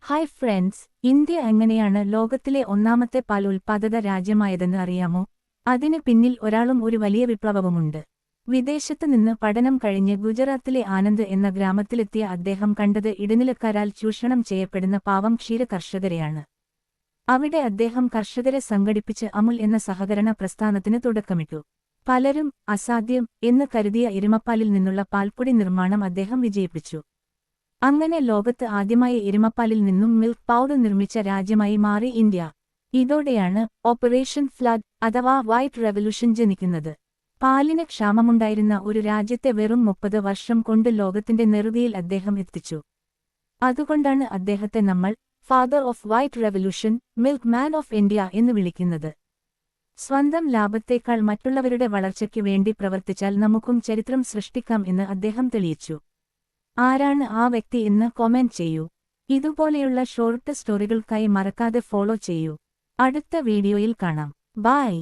Hi friends, India എങ്ങനെയാണ് ലോകത്തിലെ ഒന്നാമത്തെ പാൽ ഉൽപ്പാദക രാജ്യമായതെന്ന് അറിയാമോ? അതിന് പിന്നിൽ ഒരാളും ഒരു വലിയ വിപ്ലവവുമുണ്ട്. വിദേശത്ത് നിന്ന് പഠനം കഴിഞ്ഞ് ഗുജറാത്തിലെ ആനന്ദ് എന്ന ഗ്രാമത്തിലെത്തിയ അദ്ദേഹം കണ്ടത് ഇടനിലക്കാരാൽ ചൂഷണം ചെയ്യപ്പെടുന്ന പാവം ക്ഷീരകർഷകരെയാണ്. അവിടെ അദ്ദേഹം കർഷകരെ സംഘടിപ്പിച്ച് അമുൽ എന്ന സഹകരണ പ്രസ്ഥാനത്തിന് തുടക്കമിട്ടു. പലരും അസാധ്യം എന്ന് കരുതിയ എരുമപ്പാലിൽ നിന്നുള്ള പാൽപ്പൊടി നിർമ്മാണം അദ്ദേഹം വിജയിപ്പിച്ചു. അങ്ങനെ ലോകത്ത് ആദ്യമായി എരുമപ്പാലിൽ നിന്നും മിൽക്ക് പൗഡർ നിർമ്മിച്ച രാജ്യമായി മാറി ഇന്ത്യ. ഇതോടെയാണ് ഓപ്പറേഷൻ ഫ്ലഡ് അഥവാ വൈറ്റ് റെവല്യൂഷൻ ജനിക്കുന്നത്. പാലിന് ക്ഷാമമുണ്ടായിരുന്ന ഒരു രാജ്യത്തെ വെറും 30 വർഷം കൊണ്ട് ലോകത്തിന്റെ നെറുകയിൽ അദ്ദേഹം എത്തിച്ചു. അതുകൊണ്ടാണ് അദ്ദേഹത്തെ നമ്മൾ father of white revolution, milk man of India എന്ന് വിളിക്കുന്നത്. സ്വന്തം ലാഭത്തേക്കാൾ മറ്റുള്ളവരുടെ വളർച്ചയ്ക്ക് വേണ്ടി പ്രവർത്തിച്ചാൽ നമുക്കും ചരിത്രം സൃഷ്ടിക്കാം എന്ന് അദ്ദേഹം തെളിയിച്ചു. ആരാണ് ആ വ്യക്തി എന്ന് കമന്റ് ചെയ്യൂ. ഇതുപോലെയുള്ള ഷോർട്ട് സ്റ്റോറികൾക്കായി മറക്കാതെ ഫോളോ ചെയ്യൂ. അടുത്ത വീഡിയോയിൽ കാണാം. ബൈ.